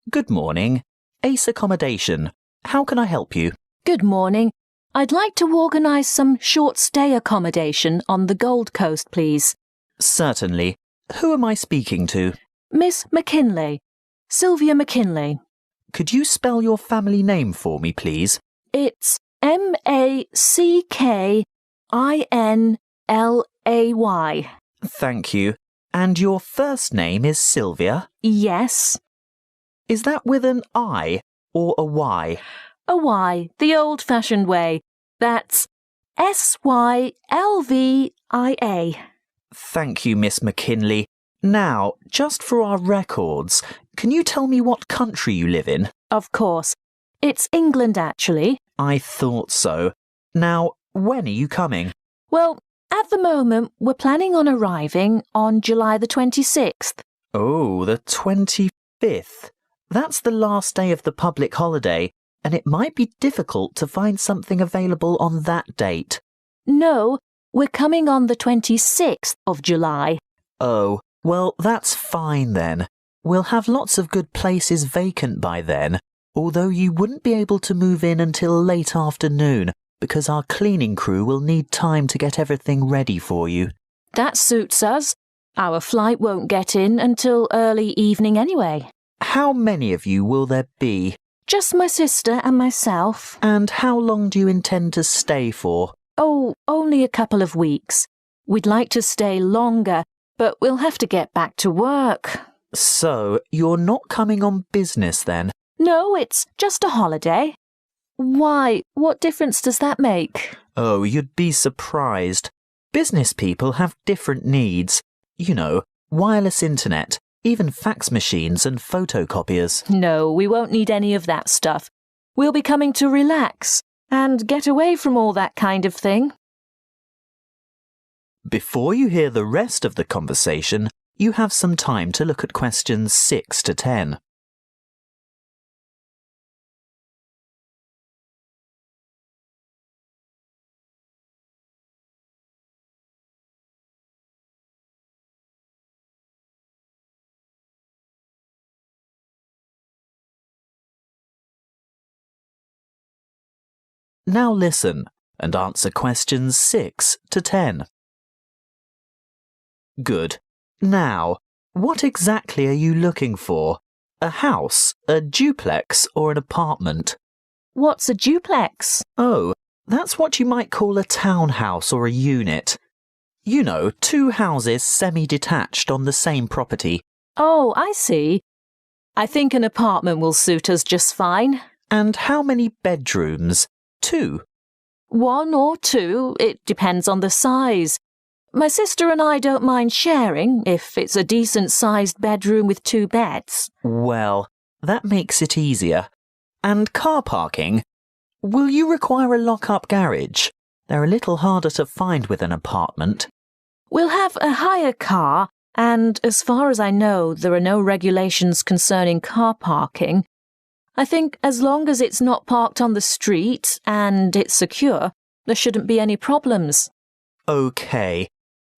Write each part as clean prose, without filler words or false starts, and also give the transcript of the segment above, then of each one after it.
Good morning. Ace Accommodation. How can I help you? Good morning. I'd like to organise some short stay accommodation on the Gold Coast, please. Certainly. Who am I speaking to? Miss McKinley. Sylvia McKinley. Could you spell your family name for me, please? It's Mackinlay. Thank you. And your first name is Sylvia? Yes. Is that with an I or a Y? A Y, the old-fashioned way. That's Sylvia. Thank you, Miss McKinley. Now, just for our records, can you tell me what country you live in? Of course. It's England, actually. I thought so. Now, when are you coming? Well, at the moment, we're planning on arriving on July the 26th. Oh, the 25th. That's the last day of the public holiday, and it might be difficult to find something available on that date. No, we're coming on the 26th of July. Oh, well, that's fine then. We'll have lots of good places vacant by then, although you wouldn't be able to move in until late afternoon because our cleaning crew will need time to get everything ready for you. That suits us. Our flight won't get in until early evening anyway. How many of you will there be? Just my sister and myself. And how long do you intend to stay for? Oh, only a couple of weeks. We'd like to stay longer, but we'll have to get back to work. So, you're not coming on business then? No, it's just a holiday. Why? What difference does that make? Oh, you'd be surprised. Business people have different needs. You know, wireless internet, even fax machines and photocopiers. No, we won't need any of that stuff. We'll be coming to relax and get away from all that kind of thing. Before you hear the rest of the conversation, you have some time to look at questions 6 to 10. Now listen and answer questions 6 to 10. Good. Now, what exactly are you looking for? A house, a duplex, or an apartment? What's a duplex? Oh, that's what you might call a townhouse or a unit. You know, 2 houses semi-detached on the same property. Oh, I see. I think an apartment will suit us just fine. And how many bedrooms? 2. 1 or 2, it depends on the size. My sister and I don't mind sharing if it's a decent-sized bedroom with 2 beds. Well, that makes it easier. And car parking? Will you require a lock-up garage? They're a little harder to find with an apartment. We'll have a hire car, and as far as I know, there are no regulations concerning car parking. I think as long as it's not parked on the street and it's secure, there shouldn't be any problems. OK.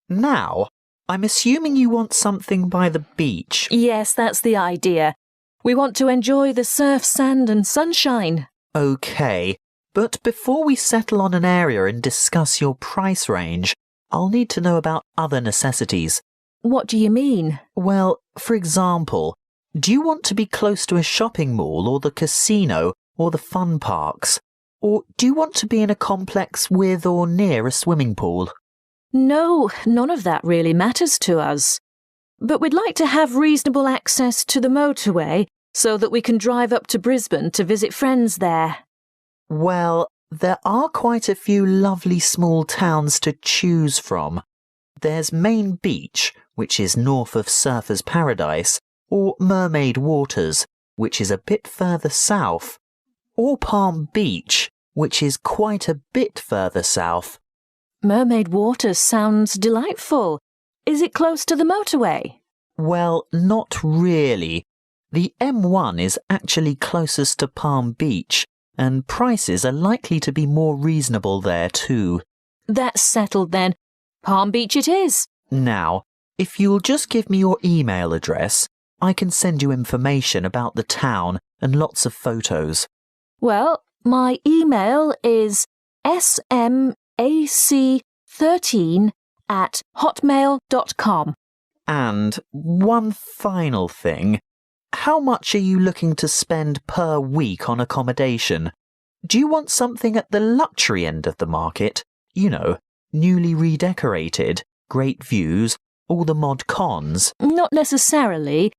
Now, I'm assuming you want something by the beach. Yes, that's the idea. We want to enjoy the surf, sand and sunshine. OK, but before we settle on an area and discuss your price range, I'll need to know about other necessities. What do you mean? Well, for example, do you want to be close to a shopping mall or the casino or the fun parks? Or do you want to be in a complex with or near a swimming pool? No, none of that really matters to us. But we'd like to have reasonable access to the motorway so that we can drive up to Brisbane to visit friends there. Well, there are quite a few lovely small towns to choose from. There's Main Beach, which is north of Surfers Paradise, or Mermaid Waters, which is a bit further south, or Palm Beach, which is quite a bit further south. Mermaid Waters sounds delightful. Is it close to the motorway? Well, not really. The M1 is actually closest to Palm Beach, and prices are likely to be more reasonable there too. That's settled then. Palm Beach it is. Now, if you'll just give me your email address, I can send you information about the town and lots of photos. Well, my email is smac13@hotmail.com. And one final thing. How much are you looking to spend per week on accommodation? Do you want something at the luxury end of the market? You know, newly redecorated, great views, all the mod cons? Not necessarily.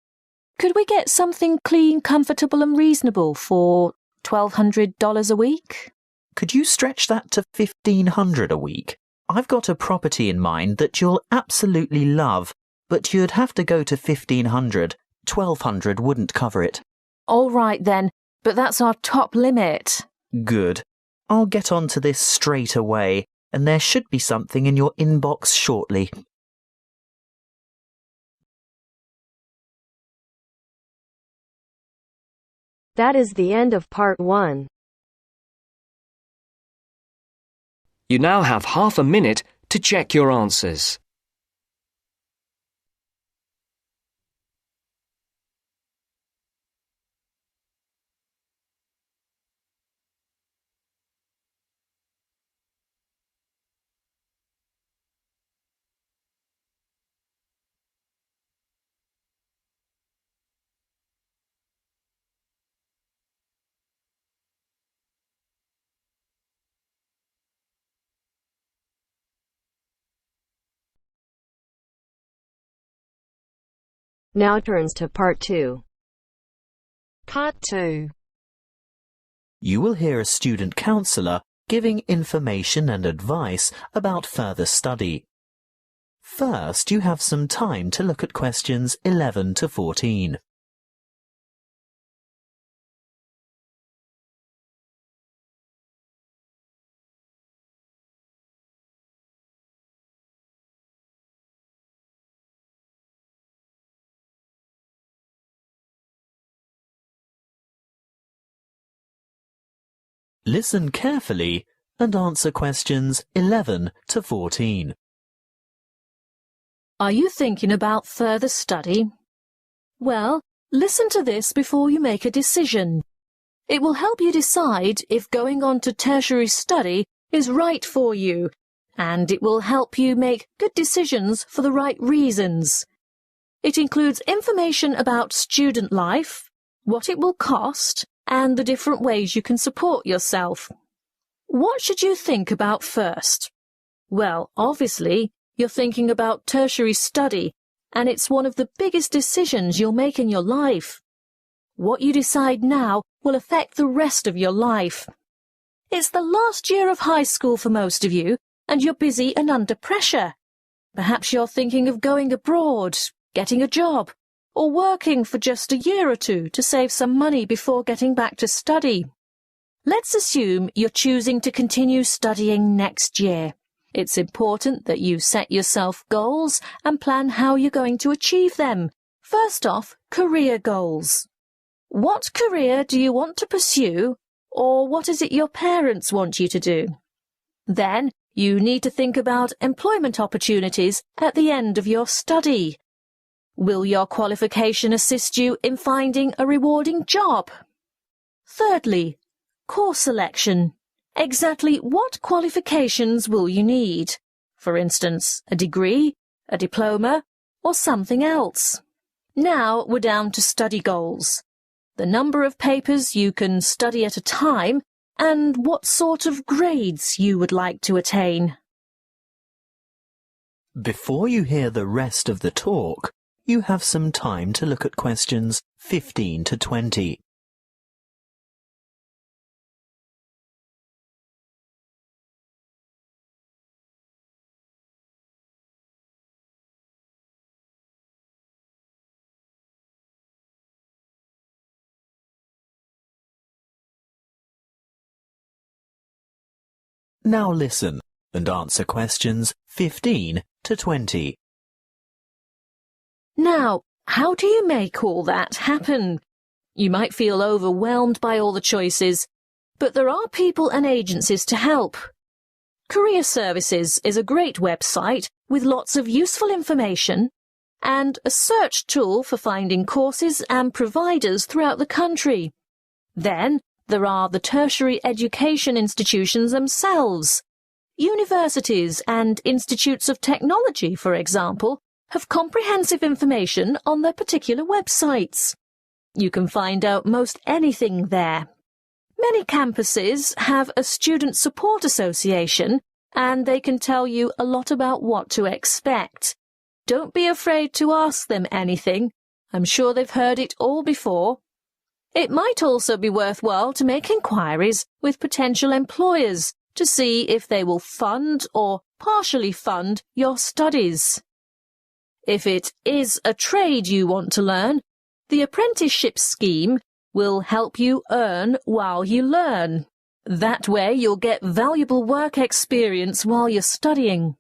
Could we get something clean, comfortable and reasonable for $1,200 a week? Could you stretch that to $1,500 a week? I've got a property in mind that you'll absolutely love, but you'd have to go to $1,500. $1,200 wouldn't cover it. All right then, but that's our top limit. Good. I'll get onto this straight away, and there should be something in your inbox shortly. That is the end of part 1. You now have half a minute to check your answers. Now turns to part 2. Part 2. You will hear a student counsellor giving information and advice about further study. First, you have some time to look at questions 11 to 14. Listen carefully and answer questions 11 to 14. Are you thinking about further study? Well, listen to this before you make a decision. It will help you decide if going on to tertiary study is right for you, and it will help you make good decisions for the right reasons. It includes information about student life, what it will cost, and the different ways you can support yourself. What should you think about first? Well, obviously, you're thinking about tertiary study, and it's one of the biggest decisions you'll make in your life. What you decide now will affect the rest of your life. It's the last year of high school for most of you, and you're busy and under pressure. Perhaps you're thinking of going abroad, getting a job, or working for just a year or two to save some money before getting back to study. Let's assume you're choosing to continue studying next year. It's important that you set yourself goals and plan how you're going to achieve them. First off, career goals. What career do you want to pursue, or what is it your parents want you to do? Then, you need to think about employment opportunities at the end of your study. Will your qualification assist you in finding a rewarding job? Thirdly, course selection. Exactly what qualifications will you need? For instance, a degree, a diploma, or something else. Now we're down to study goals. The number of papers you can study at a time, and what sort of grades you would like to attain. Before you hear the rest of the talk, you have some time to look at questions 15 to 20. Now listen and answer questions 15 to 20. Now, how do you make all that happen? You might feel overwhelmed by all the choices, but there are people and agencies to help. Career Services is a great website with lots of useful information, and a search tool for finding courses and providers throughout the country. Then there are the tertiary education institutions themselves. Universities and institutes of technology, for example, have comprehensive information on their particular websites. You can find out most anything there. Many campuses have a student support association, and they can tell you a lot about what to expect. Don't be afraid to ask them anything. I'm sure they've heard it all before. It might also be worthwhile to make inquiries with potential employers to see if they will fund or partially fund your studies. If it is a trade you want to learn, the apprenticeship scheme will help you earn while you learn. That way you'll get valuable work experience while you're studying.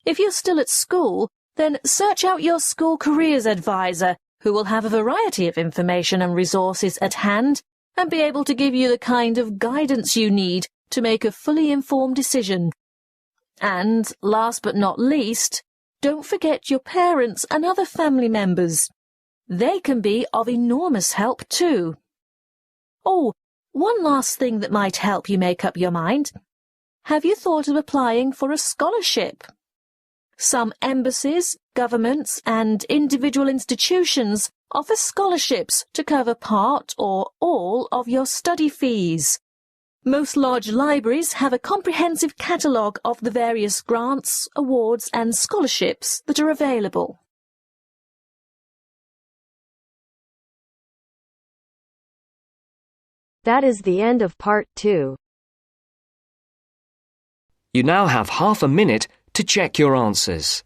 If you're still at school, then search out your school careers advisor, who will have a variety of information and resources at hand and be able to give you the kind of guidance you need to make a fully informed decision. And, last but not least, don't forget your parents and other family members. They can be of enormous help too. Oh, one last thing that might help you make up your mind. Have you thought of applying for a scholarship? Some embassies, governments, and individual institutions offer scholarships to cover part or all of your study fees. Most large libraries have a comprehensive catalogue of the various grants, awards, and scholarships that are available. That is the end of part 2. You now have half a minute to check your answers.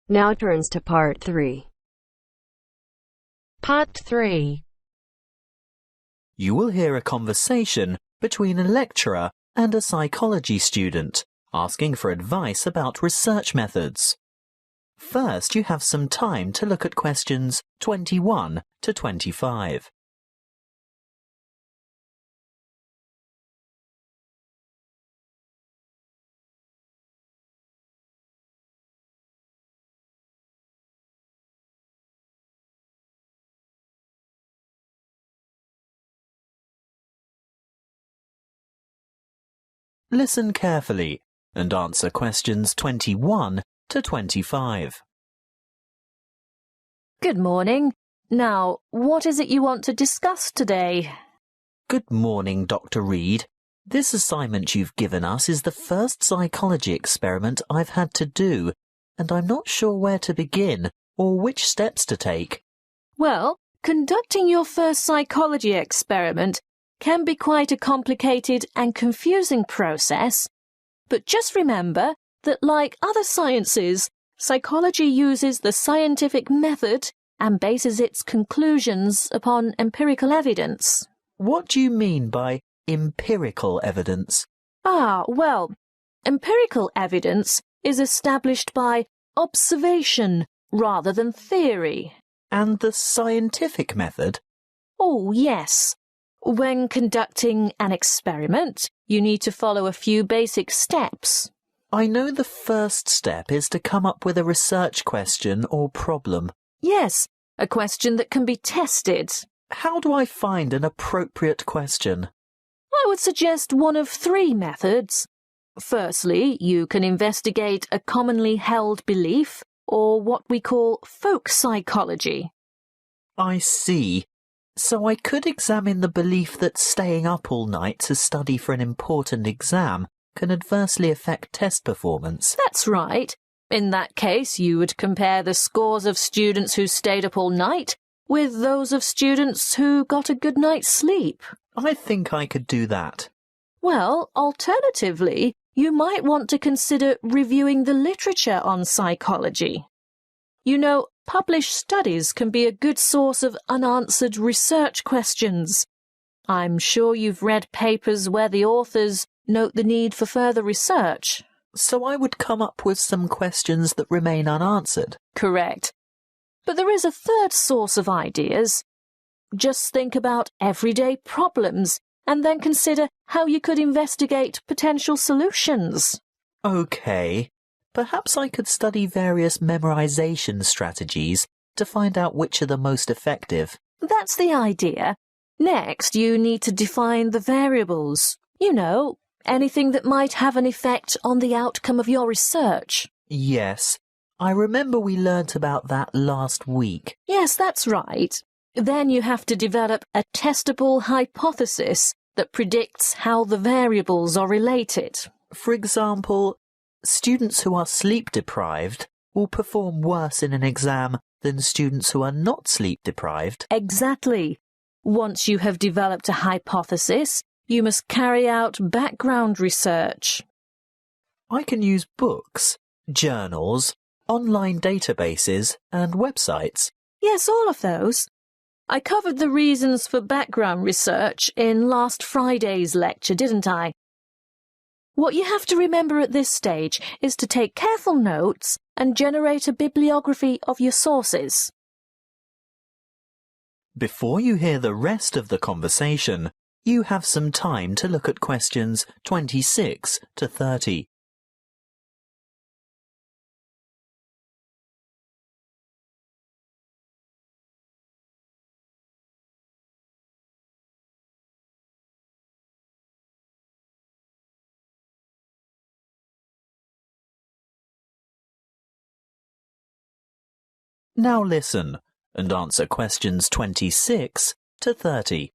Now turns to part 3. Part 3. You will hear a conversation between a lecturer and a psychology student asking for advice about research methods. First, you have some time to look at questions 21 to 25. Listen carefully and answer questions 21 to 25. Good morning. Now, what is it you want to discuss today? Good morning, Dr. Reed. This assignment you've given us is the first psychology experiment I've had to do, and I'm not sure where to begin or which steps to take. Well, conducting your first psychology experiment can be quite a complicated and confusing process, but just remember that, like other sciences, psychology uses the scientific method and bases its conclusions upon empirical evidence. What do you mean by empirical evidence? Well, empirical evidence is established by observation rather than theory. And the scientific method? Oh, yes. When conducting an experiment, you need to follow a few basic steps. I know the first step is to come up with a research question or problem. Yes, a question that can be tested. How do I find an appropriate question? I would suggest one of 3 methods. Firstly, you can investigate a commonly held belief, or what we call folk psychology. I see. So I could examine the belief that staying up all night to study for an important exam can adversely affect test performance. That's right. In that case, you would compare the scores of students who stayed up all night with those of students who got a good night's sleep. I think I could do that. Well, alternatively, you might want to consider reviewing the literature on psychology. You know, published studies can be a good source of unanswered research questions. I'm sure you've read papers where the authors note the need for further research. So I would come up with some questions that remain unanswered. Correct. But there is a third source of ideas. Just think about everyday problems and then consider how you could investigate potential solutions. OK. Perhaps I could study various memorization strategies to find out which are the most effective. That's the idea. Next, you need to define the variables. You know, anything that might have an effect on the outcome of your research. Yes, I remember we learnt about that last week. Yes, that's right. Then you have to develop a testable hypothesis that predicts how the variables are related. For example, students who are sleep deprived will perform worse in an exam than students who are not sleep deprived. Exactly. Once you have developed a hypothesis, you must carry out background research. I can use books, journals, online databases and websites. Yes, all of those. I covered the reasons for background research in last Friday's lecture, didn't I? What you have to remember at this stage is to take careful notes and generate a bibliography of your sources. Before you hear the rest of the conversation, you have some time to look at questions 26 to 30. Now listen and answer questions 26 to 30.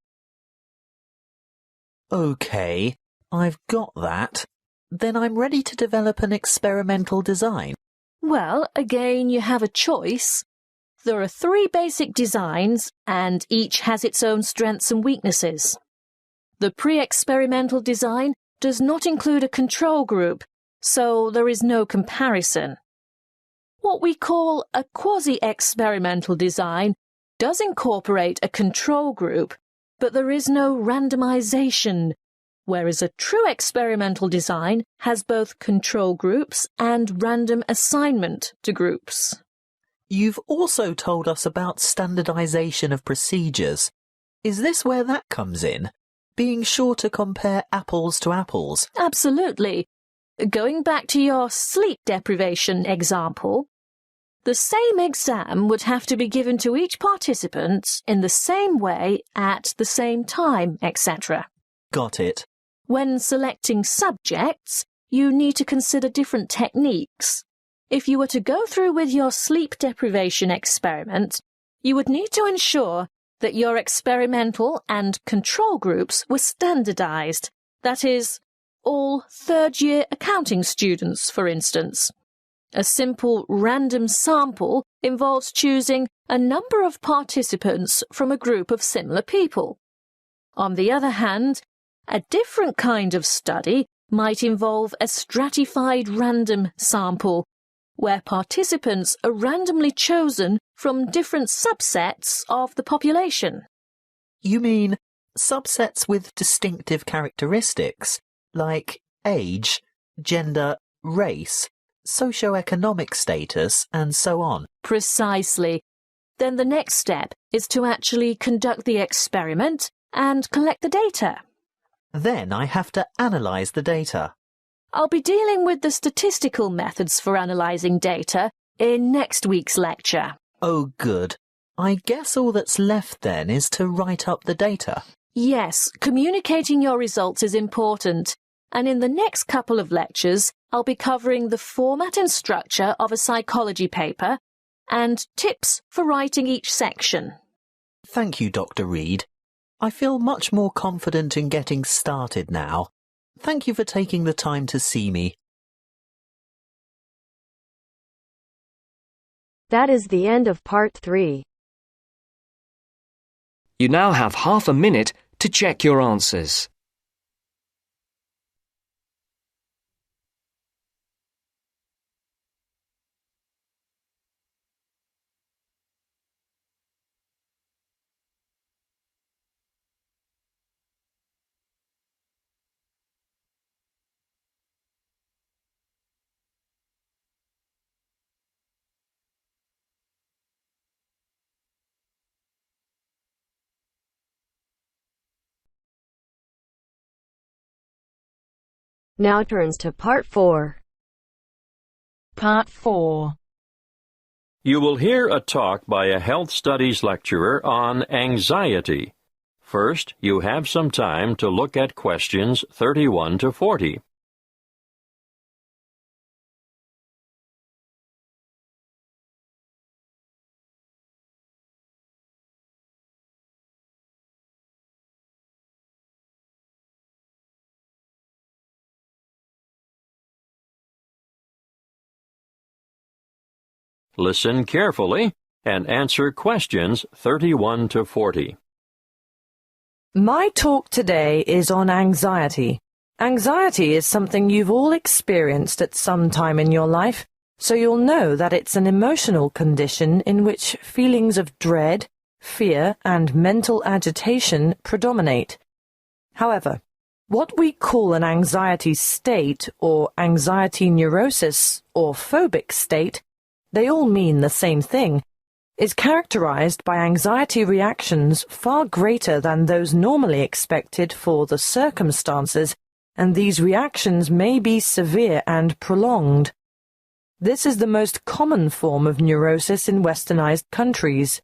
OK, I've got that. Then I'm ready to develop an experimental design. Well, again, you have a choice. There are 3 basic designs, and each has its own strengths and weaknesses. The pre-experimental design does not include a control group, so there is no comparison. What we call a quasi-experimental design does incorporate a control group, but there is no randomization, whereas a true experimental design has both control groups and random assignment to groups. You've also told us about standardization of procedures. Is this where that comes in? Being sure to compare apples to apples? Absolutely. Going back to your sleep deprivation example, the same exam would have to be given to each participant in the same way at the same time, etc. Got it. When selecting subjects, you need to consider different techniques. If you were to go through with your sleep deprivation experiment, you would need to ensure that your experimental and control groups were standardized. That is, all third-year accounting students, for instance. A simple random sample involves choosing a number of participants from a group of similar people. On the other hand, a different kind of study might involve a stratified random sample, where participants are randomly chosen from different subsets of the population. You mean subsets with distinctive characteristics, like age, gender, race, socioeconomic status, and so on? Precisely. Then the next step is to actually conduct the experiment and collect the data. Then I have to analyze the data. I'll be dealing with the statistical methods for analysing data in next week's lecture. Oh, good. I guess all that's left then is to write up the data. Yes, communicating your results is important, and in the next couple of lectures, I'll be covering the format and structure of a psychology paper and tips for writing each section. Thank you, Dr. Reed. I feel much more confident in getting started now. Thank you for taking the time to see me. That is the end of part 3. You now have half a minute to check your answers. Now turns to Part 4. Part 4. You will hear a talk by a health studies lecturer on anxiety. First, you have some time to look at questions 31 to 40. Listen carefully and answer questions 31 to 40. My talk today is on anxiety. Anxiety is something you've all experienced at some time in your life, so you'll know that it's an emotional condition in which feelings of dread, fear, and mental agitation predominate. However, what we call an anxiety state or anxiety neurosis or phobic state, they all mean the same thing, is characterized by anxiety reactions far greater than those normally expected for the circumstances, and these reactions may be severe and prolonged. This is the most common form of neurosis in westernized countries.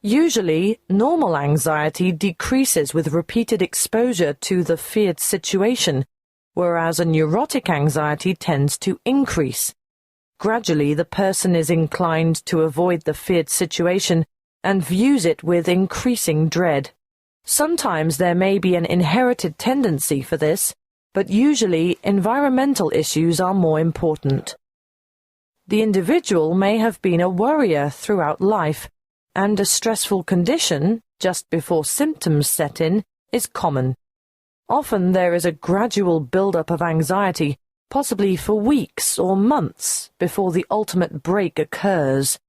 Usually, normal anxiety decreases with repeated exposure to the feared situation, whereas a neurotic anxiety tends to increase. Gradually, the person is inclined to avoid the feared situation and views it with increasing dread. Sometimes there may be an inherited tendency for this, but usually environmental issues are more important. The individual may have been a worrier throughout life, and a stressful condition, just before symptoms set in, is common. Often there is a gradual build-up of anxiety, possibly for weeks or months, before the ultimate break occurs.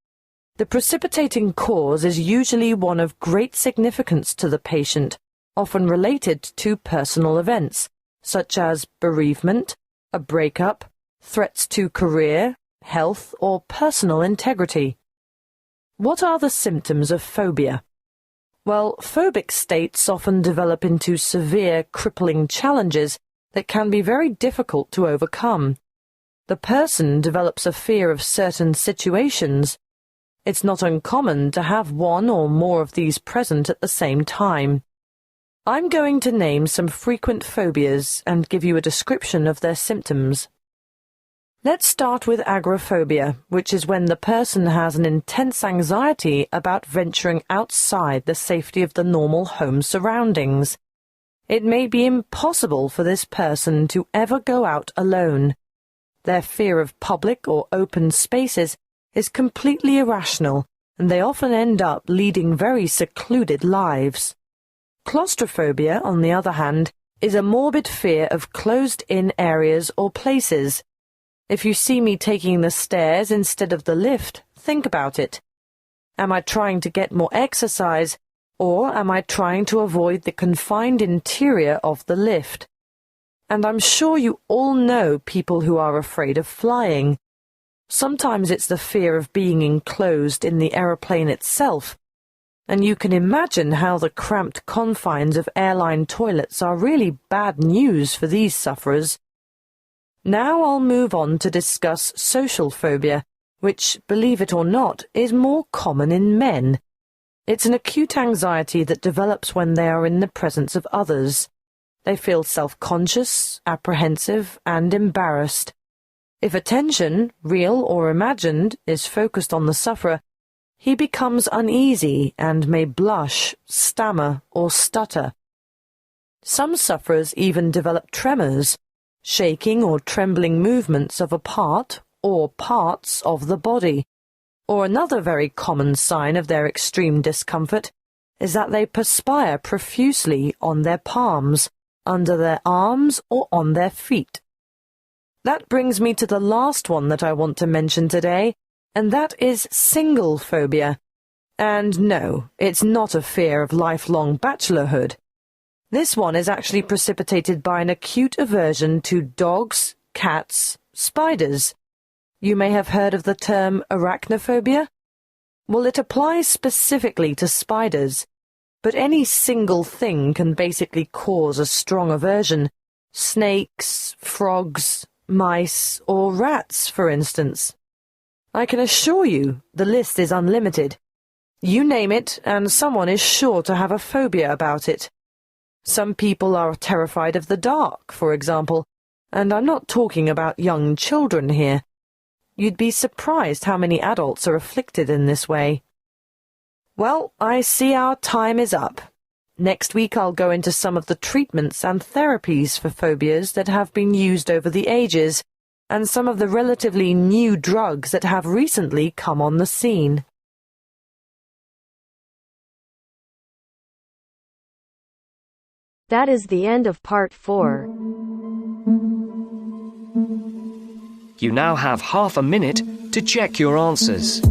The precipitating cause is usually one of great significance to the patient, often related to personal events, such as bereavement, a breakup, threats to career, health, or personal integrity. What are the symptoms of phobia? Well, phobic states often develop into severe, crippling challenges that can be very difficult to overcome. The person develops a fear of certain situations. It's not uncommon to have one or more of these present at the same time. I'm going to name some frequent phobias and give you a description of their symptoms. Let's start with agoraphobia, which is when the person has an intense anxiety about venturing outside the safety of the normal home surroundings. It may be impossible for this person to ever go out alone. Their fear of public or open spaces is completely irrational, and they often end up leading very secluded lives. Claustrophobia, on the other hand, is a morbid fear of closed-in areas or places. If you see me taking the stairs instead of the lift, think about it. Am I trying to get more exercise, or am I trying to avoid the confined interior of the lift? And I'm sure you all know people who are afraid of flying. Sometimes it's the fear of being enclosed in the aeroplane itself, and you can imagine how the cramped confines of airline toilets are really bad news for these sufferers. Now I'll move on to discuss social phobia, which, believe it or not, is more common in men. It's an acute anxiety that develops when they are in the presence of others. They feel self-conscious, apprehensive, and embarrassed. If attention, real or imagined, is focused on the sufferer, he becomes uneasy and may blush, stammer, or stutter. Some sufferers even develop tremors, shaking or trembling movements of a part or parts of the body. Or another very common sign of their extreme discomfort is that they perspire profusely on their palms, under their arms, or on their feet. That brings me to the last one that I want to mention today, and that is single phobia. And no, it's not a fear of lifelong bachelorhood. This one is actually precipitated by an acute aversion to dogs, cats, spiders. You may have heard of the term arachnophobia. Well, it applies specifically to spiders, but any single thing can basically cause a strong aversion, Snakes, frogs, mice, or rats, for instance. I can assure you the list is unlimited. You name it, and someone is sure to have a phobia about it. Some people are terrified of the dark, for example, and I'm not talking about young children here. You'd be surprised how many adults are afflicted in this way. Well, I see our time is up. Next week I'll go into some of the treatments and therapies for phobias that have been used over the ages, and some of the relatively new drugs that have recently come on the scene. That is the end of Part 4. You now have half a minute to check your answers.